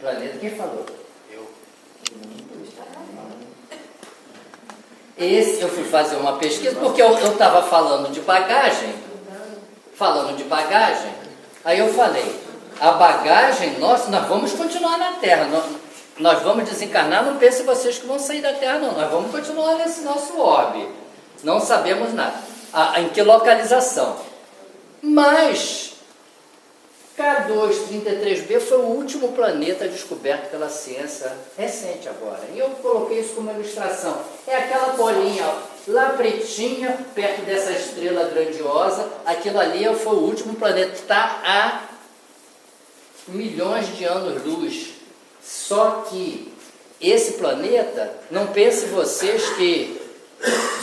planeta. Quem falou? Eu. Esse eu fui fazer uma pesquisa, porque eu estava falando de bagagem, aí eu falei, a bagagem nossa, nós vamos continuar na Terra, nós vamos desencarnar, não pensem vocês que vão sair da Terra não, nós vamos continuar nesse nosso orbe, não sabemos nada, em que localização, mas K2-33b foi o último planeta descoberto pela ciência recente agora. E eu coloquei isso como ilustração. É aquela bolinha ó, lá pretinha, perto dessa estrela grandiosa. Aquilo ali foi o último planeta. Está a milhões de anos-luz. Só que esse planeta, não pense vocês que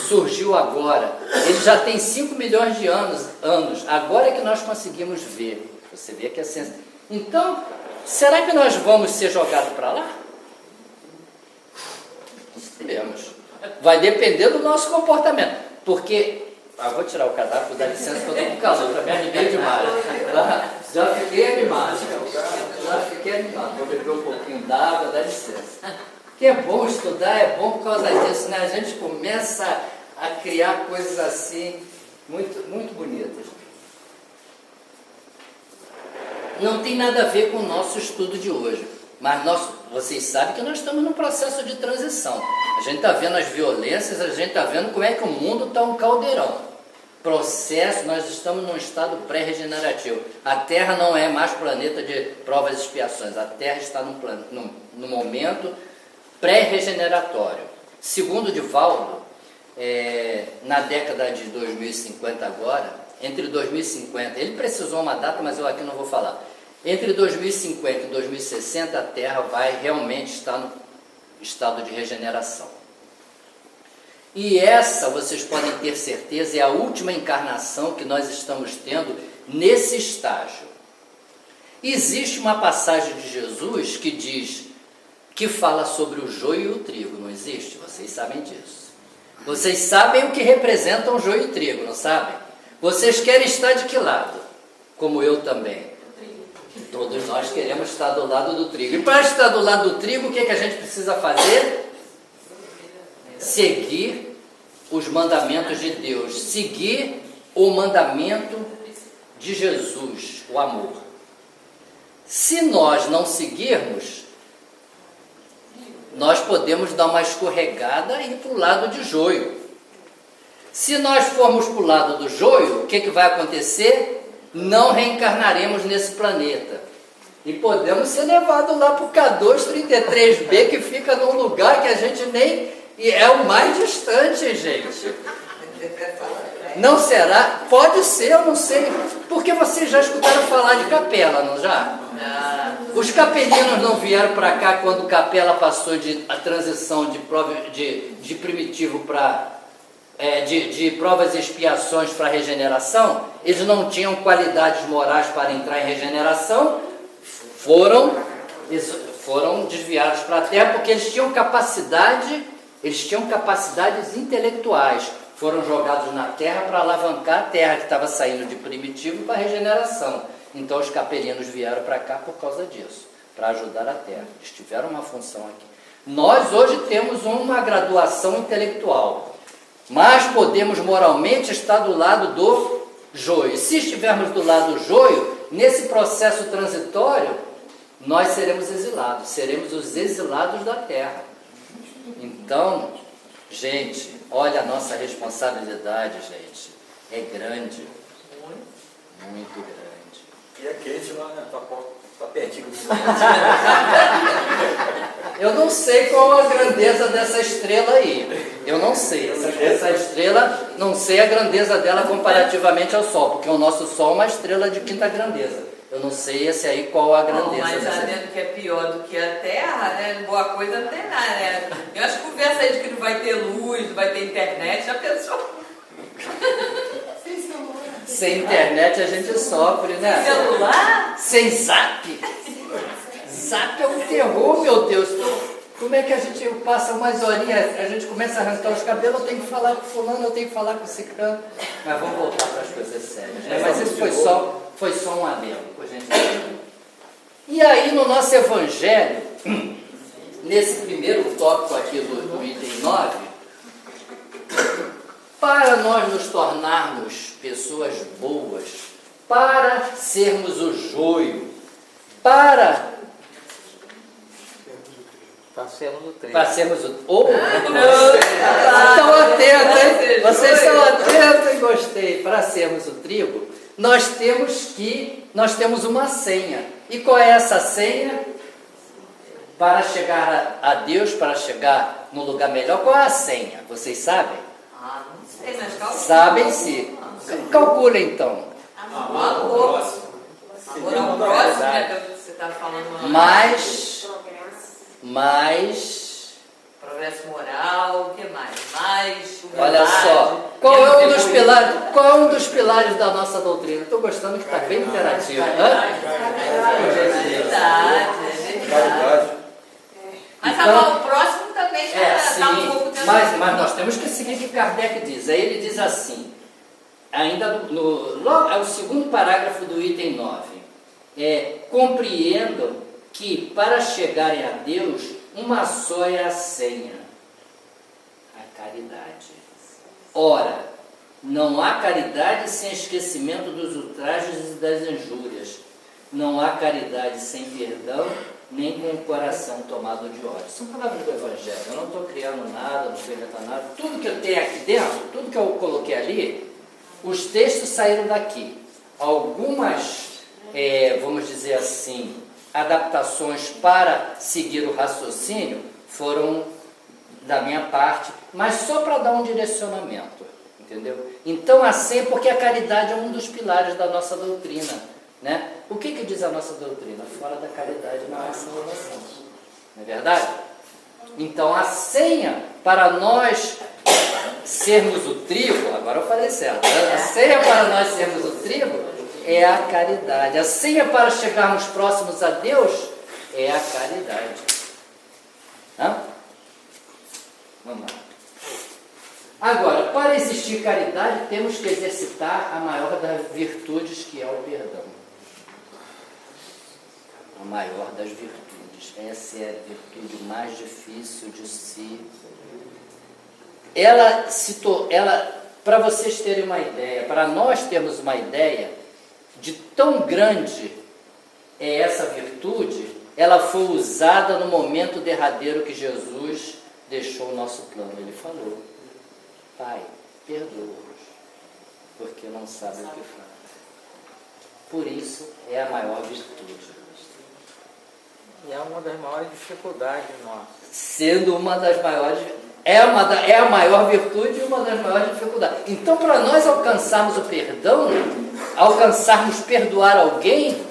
surgiu agora. Ele já tem 5 milhões de anos. Agora é que nós conseguimos ver. Você vê que a ciência... Então, será que nós vamos ser jogados para lá? Sabemos. Vai depender do nosso comportamento. Porque... vou tirar o cadáver, dá licença, que eu estou com calor, já me animei demais. Já fiquei animado. Vou beber um pouquinho d'água, dá licença. Que é bom estudar, é bom por causa disso, né? A gente começa a criar coisas assim, muito, muito bonitas. Não tem nada a ver com o nosso estudo de hoje, mas vocês sabem que nós estamos num processo de transição. A gente está vendo as violências, a gente está vendo como é que o mundo está um caldeirão. Processo, nós estamos num estado pré-regenerativo. A Terra não é mais planeta de provas e expiações, a Terra está num momento pré-regeneratório. Segundo Divaldo, na década de 2050 agora, entre 2050, ele precisou uma data, mas eu aqui não vou falar. Entre 2050 e 2060, a Terra vai realmente estar no estado de regeneração. E essa, vocês podem ter certeza, é a última encarnação que nós estamos tendo nesse estágio. Existe uma passagem de Jesus que fala sobre o joio e o trigo, não existe? Vocês sabem disso. Vocês sabem o que representam o joio e o trigo, não sabem? Vocês querem estar de que lado? Como eu também. Todos nós queremos estar do lado do trigo. E para estar do lado do trigo, o que a gente precisa fazer? Seguir os mandamentos de Deus. Seguir o mandamento de Jesus, o amor. Se nós não seguirmos, nós podemos dar uma escorregada e ir para o lado de joio. Se nós formos para o lado do joio, o que vai acontecer? Não reencarnaremos nesse planeta. E podemos ser levados lá para o K2-33b, que fica num lugar que a gente nem... E é o mais distante, gente. Não será? Pode ser, eu não sei. Porque vocês já escutaram falar de Capela, não já? Os capelinos não vieram para cá quando Capela passou a transição de primitivo para... de provas e expiações para regeneração, eles não tinham qualidades morais para entrar em regeneração, foram desviados para a Terra porque eles tinham capacidades intelectuais, foram jogados na Terra para alavancar a Terra que estava saindo de primitivo para regeneração. Então os capelinos vieram para cá por causa disso, para ajudar a Terra, eles tiveram uma função aqui. Nós hoje temos uma graduação intelectual, mas podemos moralmente estar do lado do joio. Se estivermos do lado do joio, nesse processo transitório, nós seremos exilados, seremos os exilados da Terra. Então, gente, olha a nossa responsabilidade, gente. É grande. Muito grande. E é quente lá, né? Tá pertinho. Eu não sei qual a grandeza dessa estrela aí. Eu não sei. Essa estrela, não sei a grandeza dela comparativamente ao Sol, porque o nosso Sol é uma estrela de quinta grandeza. Eu não sei esse aí qual a grandeza. Mas sabendo que é pior do que a Terra, né? Boa coisa não tem nada, né? Eu acho que conversa aí de que não vai ter luz, não vai ter internet, já pensou? Sem internet a gente sofre, né? Sem celular? Sem zap. Zap é um terror, meu Deus. Como é que a gente passa umas horinhas, a gente começa a arrancar os cabelos, eu tenho que falar com fulano, eu tenho que falar com ciclano. Mas vamos voltar para as coisas sérias, né? Mas isso foi só um adendo, por gentileza. E aí, no nosso evangelho, nesse primeiro tópico aqui do item 9, para nós nos tornarmos pessoas boas, para sermos o joio, para sermos o trigo. Para sermos o... Oh, estão atentos, hein? Vocês estão atentos, hein? Gostei. Para sermos o trigo, nós temos uma senha. E qual é essa senha? Para chegar a Deus, para chegar no lugar melhor, qual é a senha? Vocês sabem? Ah, não sei, mas calcula. Sabem sim. Calcula então. Amor ao próximo, né, que você está falando. Mais progresso moral, o que mais? Olha só, qual é um dos pilares da nossa doutrina? Estou gostando que está bem interativo. É verdade. Mas Então, o próximo também está um pouco dentro. mas nós temos que seguir o que Kardec diz. Aí ele diz assim, ainda logo, é o segundo parágrafo do item 9. Compreendam que para chegarem a Deus, uma só é a senha, a caridade. Ora, não há caridade sem esquecimento dos ultrajes e das injúrias. Não há caridade sem perdão, nem com o coração tomado de ódio. São palavras do Evangelho. Eu não estou criando nada, não estou inventando nada. Tudo que eu tenho aqui dentro, tudo que eu coloquei ali, os textos saíram daqui. Algumas, vamos dizer assim, adaptações para seguir o raciocínio foram da minha parte, mas só para dar um direcionamento, entendeu? Então, assim, porque a caridade é um dos pilares da nossa doutrina, né? O que diz a nossa doutrina? Fora da caridade não há salvação, não é verdade? Então, a senha para nós sermos o trigo, agora eu falei certo, né? A senha para nós sermos o trigo é a caridade. A senha para chegarmos próximos a Deus é a caridade. Hã? Vamos lá. Agora, para existir caridade, temos que exercitar a maior das virtudes, que é o perdão. A maior das virtudes. Essa é a virtude mais difícil de se... Para vocês terem uma ideia, para nós termos uma ideia de tão grande é essa virtude, ela foi usada no momento derradeiro que Jesus deixou o nosso plano. Ele falou: Pai, perdoa-os, porque não sabem o que fazem. Por isso é a maior virtude. E é uma das maiores dificuldades nossas. Sendo uma das maiores, é a maior virtude e uma das maiores dificuldades. Então, para nós alcançarmos o perdão, alcançarmos perdoar alguém,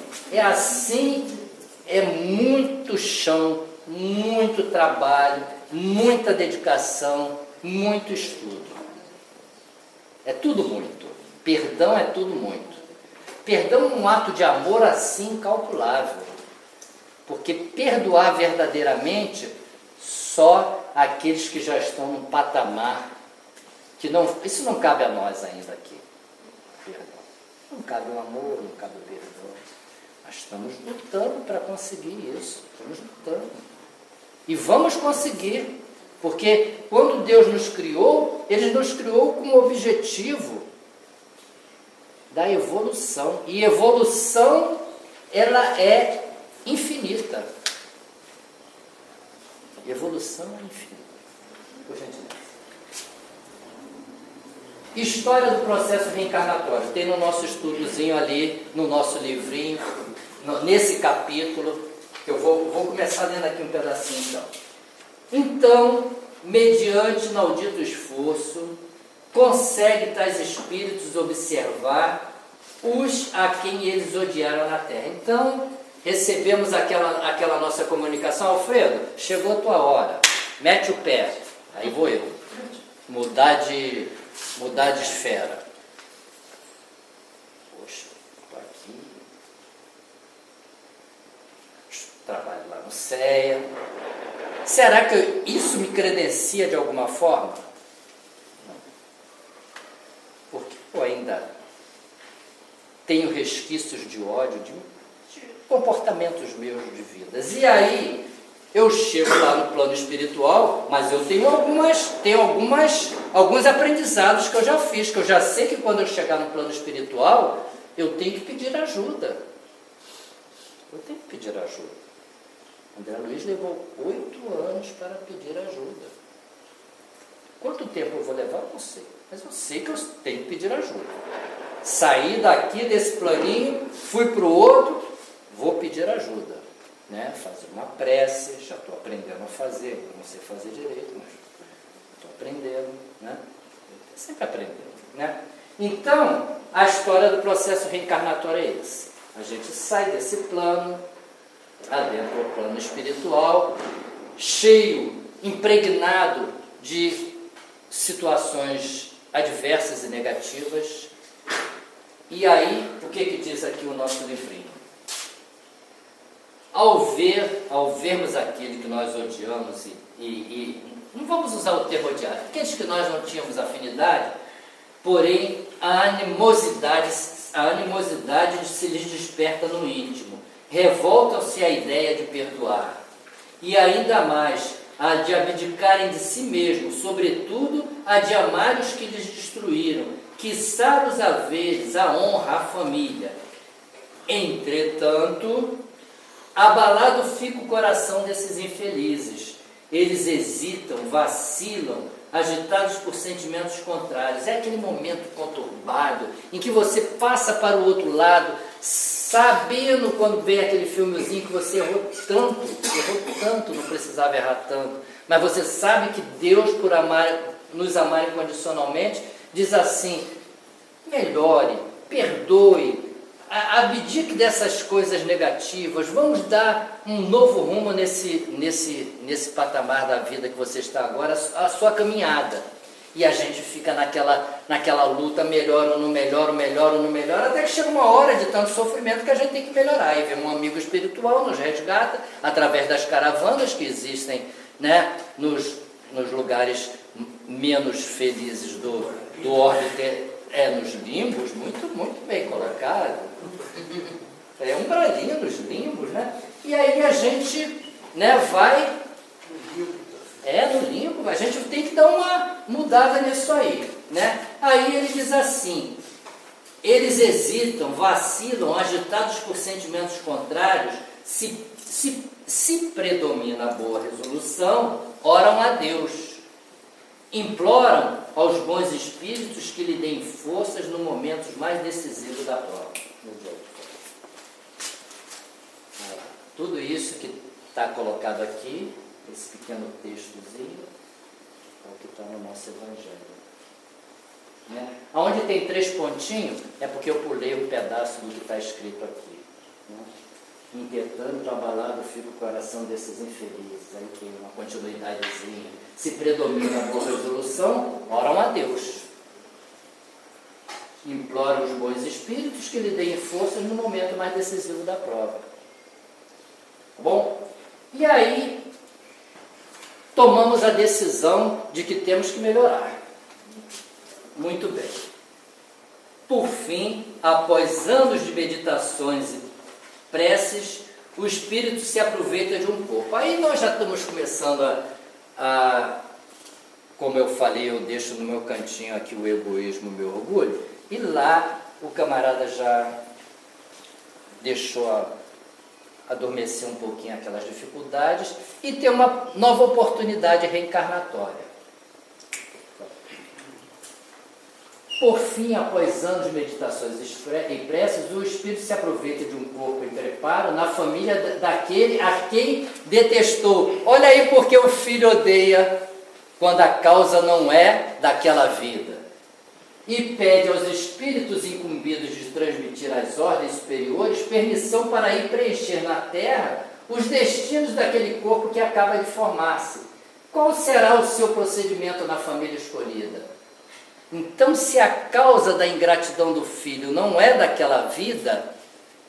é muito chão, muito trabalho, muita dedicação, muito estudo. É tudo muito. Perdão é tudo muito. Perdão é um ato de amor assim incalculável. Porque perdoar verdadeiramente só aqueles que já estão num patamar que não... Isso não cabe a nós ainda aqui. Perdão. Não cabe o amor, não cabe o perdão. Nós estamos lutando para conseguir isso. Estamos lutando. E vamos conseguir. Porque quando Deus nos criou, Ele nos criou com o objetivo da evolução. E evolução, ela é infinita. Evolução é infinita. Por gentileza. História do processo reencarnatório. Tem no nosso estudozinho ali, no nosso livrinho, nesse capítulo, que eu vou começar lendo aqui um pedacinho então. Então, mediante inaudito esforço, consegue tais espíritos observar os a quem eles odiaram na Terra. Então, recebemos aquela nossa comunicação: Alfredo, chegou a tua hora, mete o pé. Aí vou eu, mudar de esfera. Poxa, estou aqui, trabalho lá no CEA. Será que isso me credencia de alguma forma? Não. Porque eu ainda tenho resquícios de ódio de de comportamentos meus de vidas. E aí, eu chego lá no plano espiritual, mas eu tenho alguns aprendizados que eu já fiz, que eu já sei que quando eu chegar no plano espiritual, eu tenho que pedir ajuda. Eu tenho que pedir ajuda. André Luiz levou 8 anos para pedir ajuda. Quanto tempo eu vou levar? Eu não sei. Mas eu sei que eu tenho que pedir ajuda. Saí daqui desse planinho, fui para o outro, vou pedir ajuda. Né? Fazer uma prece, já estou aprendendo a fazer, eu não sei fazer direito, mas estou aprendendo. Né? Sempre aprendendo. Né? Então, a história do processo reencarnatório é esse. A gente sai desse plano, adentra o plano espiritual, cheio, impregnado de situações adversas e negativas. E aí, o que diz aqui o nosso livrinho? Ao vermos aquele que nós odiamos e não vamos usar o termo odiar, aqueles que nós não tínhamos afinidade, porém a animosidade se lhes desperta no íntimo, revoltam-se à ideia de perdoar, e ainda mais a de abdicarem de si mesmos, sobretudo a de amar os que lhes destruíram, quiçá os haveres, a honra, a família. Entretanto, abalado fica o coração desses infelizes. Eles hesitam, vacilam, agitados por sentimentos contrários. É aquele momento conturbado em que você passa para o outro lado, sabendo quando vem aquele filmezinho que você errou tanto, não precisava errar tanto, mas você sabe que Deus, por nos amar incondicionalmente, diz assim: melhore, perdoe, abdique dessas coisas negativas, vamos dar um novo rumo nesse patamar da vida que você está agora, a sua caminhada. E a gente fica naquela luta, melhora ou não melhora, até que chega uma hora de tanto sofrimento que a gente tem que melhorar. E vem um amigo espiritual, nos resgata, através das caravanas que existem, né, nos lugares menos felizes do orbe, nos limbos, muito bem colocado. É um bralinho nos limbos, né? E aí a gente, né, vai... no limbo, a gente tem que dar uma mudada nisso aí, né? Aí ele diz assim: eles hesitam, vacilam, agitados por sentimentos contrários, se predomina a boa resolução, oram a Deus, imploram aos bons espíritos que lhe deem forças no momento mais decisivo da prova. Tudo isso que está colocado aqui, esse pequeno textozinho, é o que está no nosso Evangelho. Né? Onde tem 3 pontinhos, é porque eu pulei um pedaço do que está escrito aqui. Né? Inquietando, abalado fica o coração desses infelizes. Aí tem uma continuidadezinha. Se predomina a boa resolução, oram a Deus. Imploram os bons espíritos que lhe deem forças no momento mais decisivo da prova. Bom, e aí tomamos a decisão de que temos que melhorar. Muito bem. Por fim, após anos de meditações e preces, o espírito se aproveita de um corpo. Aí nós já estamos começando como eu falei, eu deixo no meu cantinho aqui o egoísmo, o meu orgulho, e lá o camarada já deixou adormecer um pouquinho aquelas dificuldades e ter uma nova oportunidade reencarnatória. Por fim, após anos de meditações e preces, o espírito se aproveita de um corpo em preparo na família daquele a quem detestou. Olha aí porque o filho odeia quando a causa não é daquela vida. E pede aos espíritos incumbidos de transmitir às ordens superiores permissão para ir preencher na terra os destinos daquele corpo que acaba de formar-se. Qual será o seu procedimento na família escolhida? Então, se a causa da ingratidão do filho não é daquela vida,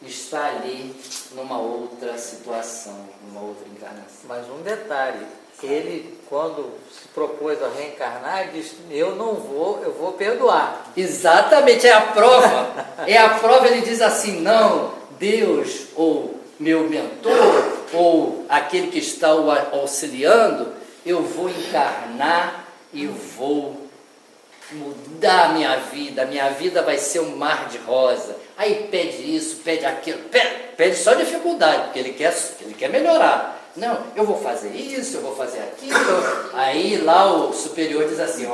está ali numa outra situação, numa outra encarnação. Mas um detalhe, ele, quando se propôs a reencarnar, disse: eu não vou, eu vou perdoar. Exatamente, é a prova, ele diz assim: não, Deus, ou meu mentor, ou aquele que está o auxiliando, eu vou encarnar e vou mudar a minha vida vai ser um mar de rosa. Aí pede isso, pede aquilo, pede só dificuldade, porque ele quer melhorar. Não, eu vou fazer isso, eu vou fazer aquilo. Aí lá o superior diz assim,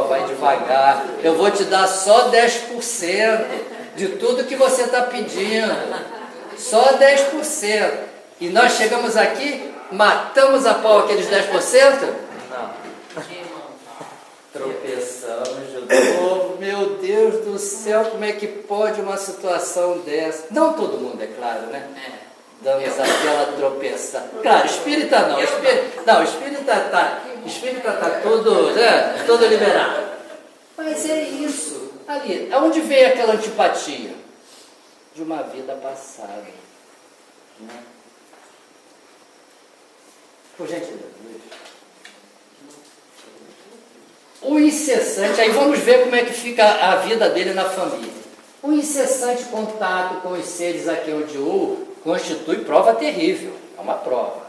vai devagar, eu vou te dar só 10% de tudo que você está pedindo. Só 10%. E nós chegamos aqui, matamos a pau aqueles 10%? Não. Tropeçamos de novo. Meu Deus do céu, como é que pode uma situação dessa? Não todo mundo, é claro, né? Damos aquela tropeçada. Claro, espírita não. Espírita está todo liberado. Mas é isso. Ali, aonde veio aquela antipatia? De uma vida passada. Né? Por gentileza. O incessante, aí vamos ver como é que fica a vida dele na família. O incessante contato com os seres a quem odiou constitui prova terrível, é uma prova,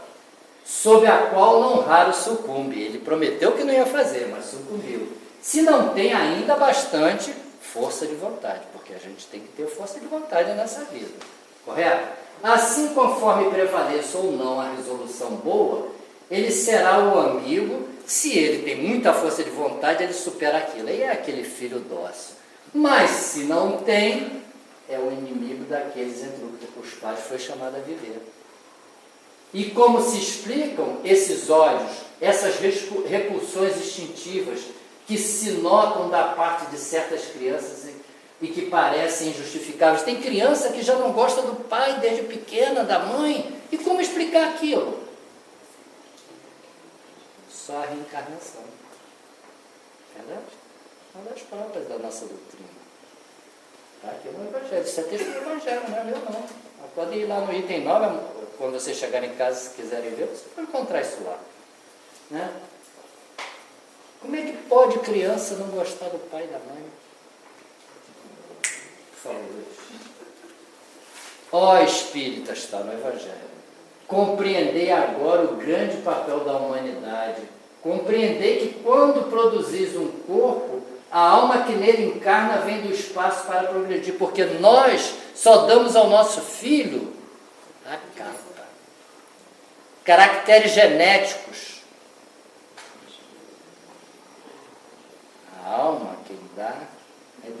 sob a qual não raro sucumbe. Ele prometeu que não ia fazer, mas sucumbiu. Se não tem ainda bastante força de vontade, porque a gente tem que ter força de vontade nessa vida, correto? Assim, conforme prevaleça ou não a resolução boa, ele será o amigo. Se ele tem muita força de vontade, ele supera aquilo. Aí é aquele filho dócil. Mas se não tem, é o inimigo daqueles entre os quais foi chamado a viver. E como se explicam esses ódios, essas repulsões instintivas que se notam da parte de certas crianças e que parecem injustificáveis? Tem criança que já não gosta do pai desde pequena, da mãe. E como explicar aquilo? Só a reencarnação. Verdade? Uma das provas da nossa doutrina. Está aqui no Evangelho. Isso é texto do Evangelho, não é meu não. Pode ir lá no item 9, quando você chegar em casa, se quiserem ver, você vai encontrar isso lá. Né? Como é que pode criança não gostar do pai e da mãe? Por favor. Ó espíritas, está no Evangelho. Compreendei agora o grande papel da humanidade. Compreendei que quando produzis um corpo, a alma que nele encarna vem do espaço para progredir, porque nós só damos ao nosso filho a capa, caracteres genéticos. A alma quem dá é Deus.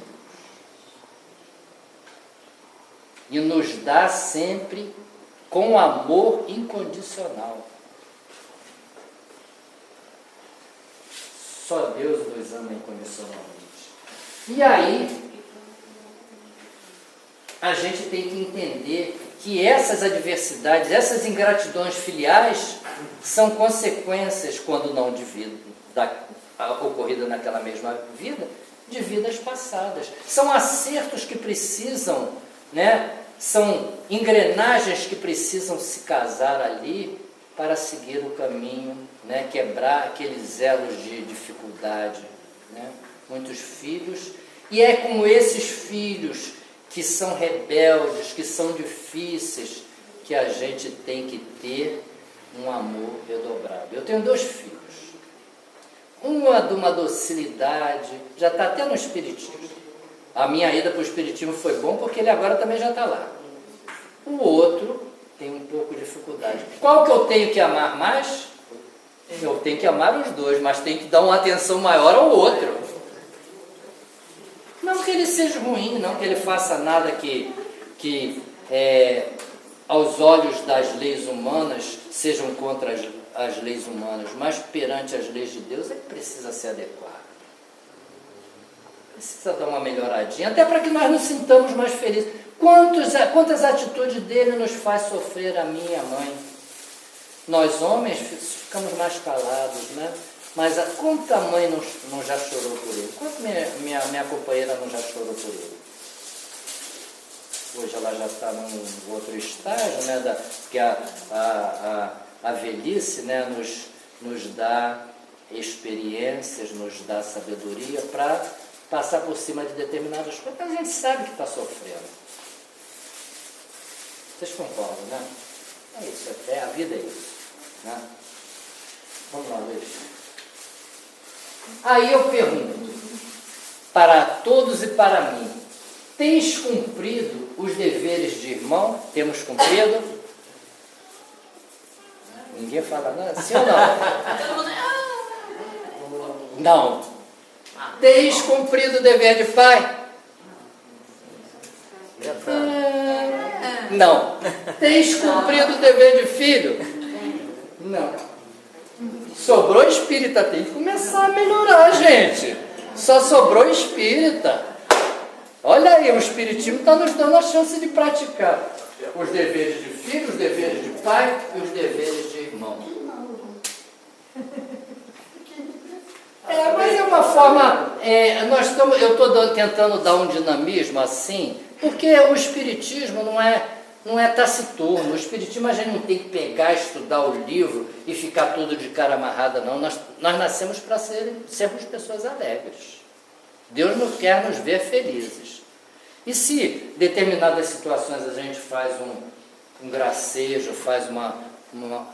E nos dá sempre com amor incondicional. Só Deus nos ama incondicionalmente. E aí, a gente tem que entender que essas adversidades, essas ingratidões filiais, são consequências, quando não de vida ocorrida naquela mesma vida, de vidas passadas. São acertos que precisam, né? São engrenagens que precisam se casar ali para seguir o caminho, né? Quebrar aqueles elos de dificuldade. Né? Muitos filhos, e é com esses filhos que são rebeldes, que são difíceis, que a gente tem que ter um amor redobrado. Eu tenho 2 filhos. Uma de uma docilidade, já está até no espiritismo. A minha ida para o espiritismo foi bom porque ele agora também já está lá. O outro tem um pouco de dificuldade. Qual que eu tenho que amar mais? Eu tenho que amar os 2, mas tenho que dar uma atenção maior ao outro. Não que ele seja ruim, não que ele faça nada que aos olhos das leis humanas sejam contra as leis humanas, mas perante as leis de Deus ele precisa se adequar. Precisa dar uma melhoradinha, até para que nós nos sintamos mais felizes. Quantas atitudes dele nos faz sofrer, a mim e a mãe? Nós homens ficamos mais calados, né? Mas quanta mãe não já chorou por ele? Quanto minha companheira não já chorou por ele? Hoje ela já está num outro estágio, né? Que a velhice, né? nos dá experiências, nos dá sabedoria para passar por cima de determinadas coisas. A gente sabe que está sofrendo. Vocês concordam, né? É isso, a vida é isso. Né? Vamos lá, Luiz. Aí eu pergunto, para todos e para mim, tens cumprido os deveres de irmão? Temos cumprido? Ninguém fala nada, sim ou não? Não. Tens cumprido o dever de pai? Não. Tens cumprido o dever de filho? Não. Sobrou espírita, tem que começar a melhorar, gente. Só sobrou espírita. Olha aí, o espiritismo está nos dando a chance de praticar os deveres de filho, os deveres de pai e os deveres de irmão. Mas é uma forma, eu estou tentando dar um dinamismo assim, porque o espiritismo não é taciturno. O espiritismo a gente não tem que pegar, estudar o livro e ficar tudo de cara amarrada, não. Nós nascemos para sermos pessoas alegres. Deus não quer nos ver felizes. E se determinadas situações a gente faz um gracejo, faz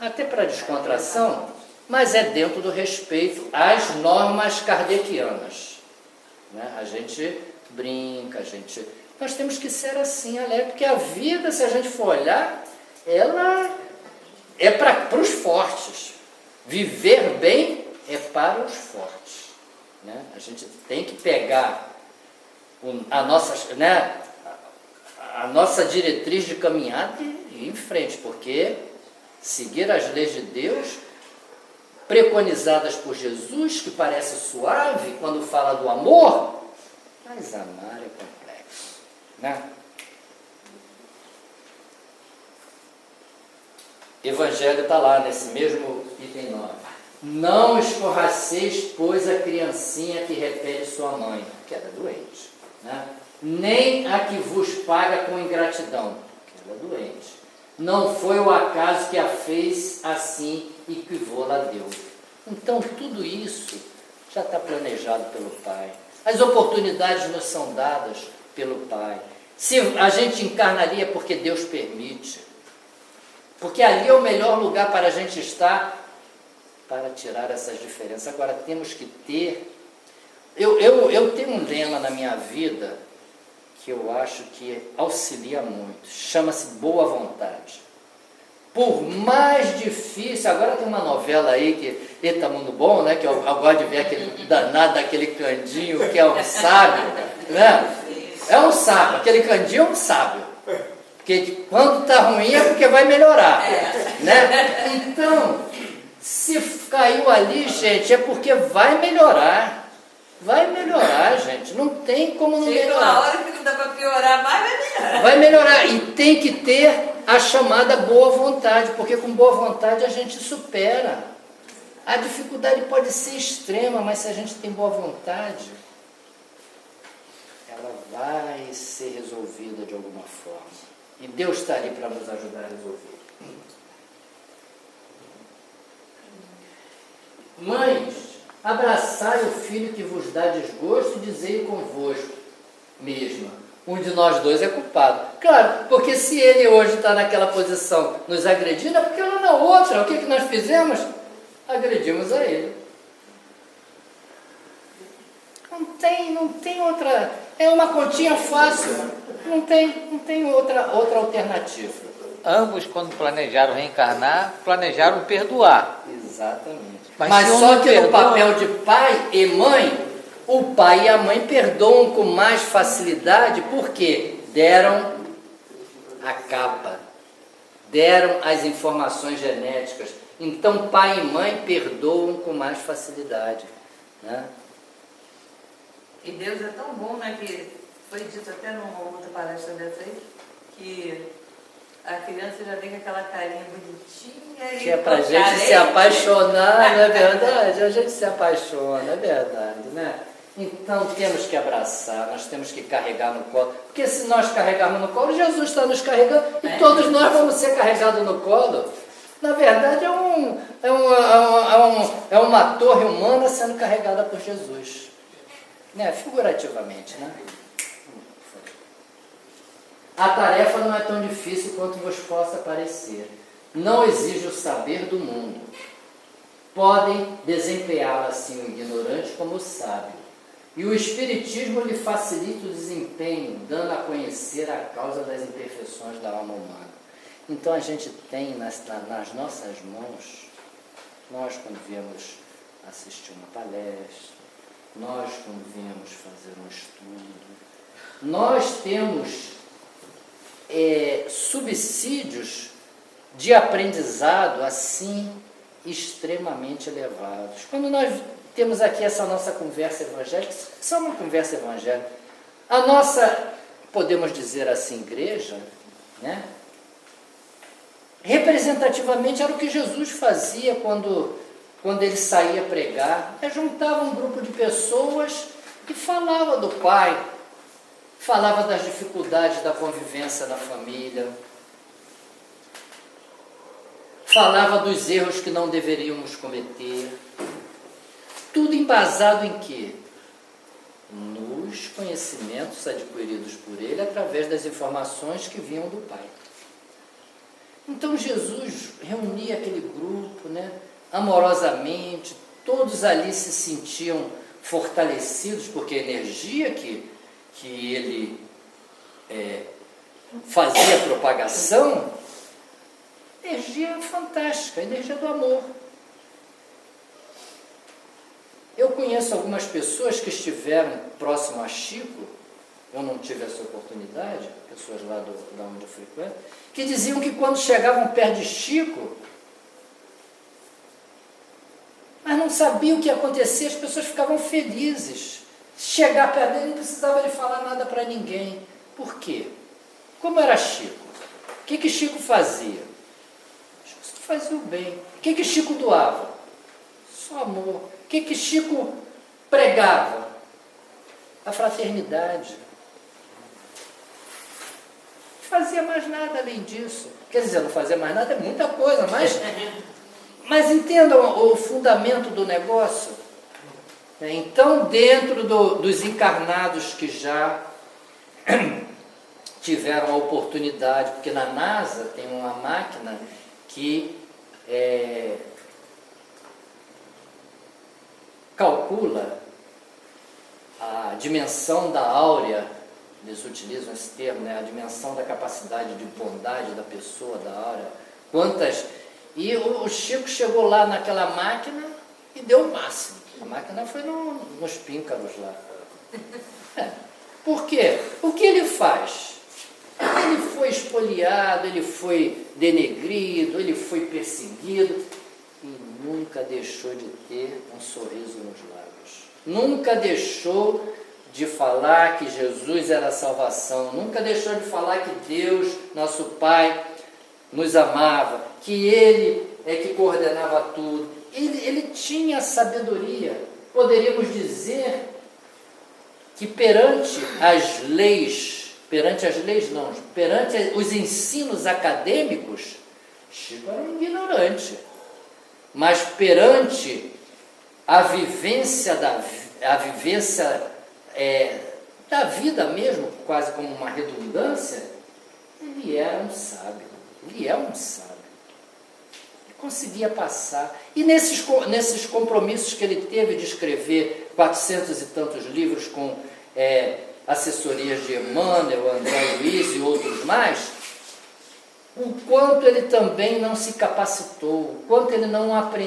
até para descontração, mas é dentro do respeito às normas kardecianas. Né? A gente brinca, nós temos que ser assim, alegre, porque a vida, se a gente for olhar, ela é para os fortes. Viver bem é para os fortes. Né? A gente tem que pegar a nossa diretriz de caminhada e ir em frente, porque seguir as leis de Deus, preconizadas por Jesus, que parece suave quando fala do amor, mas amar é complexo. Né? Evangelho está lá nesse mesmo item 9. Não escorraceis, pois, a criancinha que repele sua mãe, que era doente, né? Nem a que vos paga com ingratidão, que era doente. Não foi o acaso que a fez assim e que vô-la deu. Então, tudo isso já está planejado pelo Pai. As oportunidades nos são dadas pelo Pai. Se a gente encarnaria porque Deus permite, porque ali é o melhor lugar para a gente estar, para tirar essas diferenças. Agora, temos que ter... Eu tenho um lema na minha vida que eu acho que auxilia muito. Chama-se boa vontade. Por mais difícil... Agora tem uma novela aí que... Eita, Mundo Bom, né? Que eu gosto de ver aquele danado daquele Candinho, que é um sábio, né? É um sábio. Aquele Candinho é um sábio. Porque quando está ruim é porque vai melhorar. Né? Então... Se caiu ali, gente, é porque vai melhorar. Vai melhorar, gente. Não tem como não melhorar. Chega uma hora que não dá para piorar mais, vai melhorar. Vai melhorar. E tem que ter a chamada boa vontade, porque com boa vontade a gente supera. A dificuldade pode ser extrema, mas se a gente tem boa vontade, ela vai ser resolvida de alguma forma. E Deus está ali para nos ajudar a resolver. Mães, abraçai o filho que vos dá desgosto e dizei-o convosco mesma. Um de nós dois é culpado. Claro, porque se ele hoje está naquela posição nos agredindo, é porque lá na outra, o que nós fizemos? Agredimos a ele. Não tem outra... É uma continha fácil. Não tem outra alternativa. Ambos, quando planejaram reencarnar, planejaram perdoar. Exatamente. Mas só que no papel de pai e mãe, o pai e a mãe perdoam com mais facilidade, porque deram a capa, deram as informações genéticas. Então, pai e mãe perdoam com mais facilidade. Né? E Deus é tão bom, né, que foi dito até numa outra palestra dessa aí, que a criança já vem com aquela carinha bonitinha. Que é pra gente se apaixonar, não é verdade? A gente se apaixona, é verdade, né? Então temos que abraçar, nós temos que carregar no colo. Porque se nós carregarmos no colo, Jesus está nos carregando e todos nós vamos ser carregados no colo. Na verdade é uma torre humana sendo carregada por Jesus. Né? Figurativamente, né? A tarefa não é tão difícil quanto vos possa parecer. Não exige o saber do mundo. Podem desempenhá-la assim o ignorante como o sábio. E o Espiritismo lhe facilita o desempenho, dando a conhecer a causa das imperfeições da alma humana. Então a gente tem nas nossas mãos, nós quando viemos assistir uma palestra, nós quando viemos fazer um estudo, nós temos subsídios de aprendizado assim extremamente elevados. Quando nós temos aqui essa nossa conversa evangélica, isso é uma conversa evangélica. A nossa, podemos dizer assim, igreja, né? Representativamente era o que Jesus fazia quando ele saía pregar. Ele juntava um grupo de pessoas e falava do Pai, falava das dificuldades da convivência na família, falava dos erros que não deveríamos cometer. Tudo embasado em quê? Nos conhecimentos adquiridos por ele através das informações que vinham do Pai. Então Jesus reunia aquele grupo, né, amorosamente, todos ali se sentiam fortalecidos, porque a energia que ele fazia a propagação, energia fantástica, energia do amor. Eu conheço algumas pessoas que estiveram próximo a Chico, eu não tive essa oportunidade, pessoas lá da onde eu frequento, que diziam que quando chegavam perto de Chico, mas não sabiam o que ia acontecer, as pessoas ficavam felizes. Chegar perto dele não precisava de falar nada para ninguém. Por quê? Como era Chico? O que Chico fazia? Chico fazia o bem. O que Chico doava? Só amor. O que Chico pregava? A fraternidade. Não fazia mais nada além disso. Quer dizer, não fazia mais nada é muita coisa, mas entendam o fundamento do negócio. Então, dentro dos encarnados que já tiveram a oportunidade, porque na NASA tem uma máquina que calcula a dimensão da áurea, eles utilizam esse termo, né? A dimensão da capacidade de bondade da pessoa, da áurea, quantas... E o Chico chegou lá naquela máquina e deu o máximo. A máquina foi nos píncaros lá. Por quê? O que ele faz? Ele foi espoliado, ele foi denegrido, ele foi perseguido e nunca deixou de ter um sorriso nos lábios. Nunca deixou de falar que Jesus era a salvação. Nunca deixou de falar que Deus, nosso Pai, nos amava, que Ele é que coordenava tudo. Ele tinha sabedoria. Poderíamos dizer que perante os ensinos acadêmicos, Chico era um ignorante. Mas perante a vivência da vida mesmo, quase como uma redundância, ele era um sábio. Ele é um sábio. Ele conseguia passar. E nesses compromissos que ele teve de escrever 400 e tantos livros com assessorias de Emmanuel, André Luiz e outros mais, o quanto ele também não se capacitou, o quanto ele não aprendeu.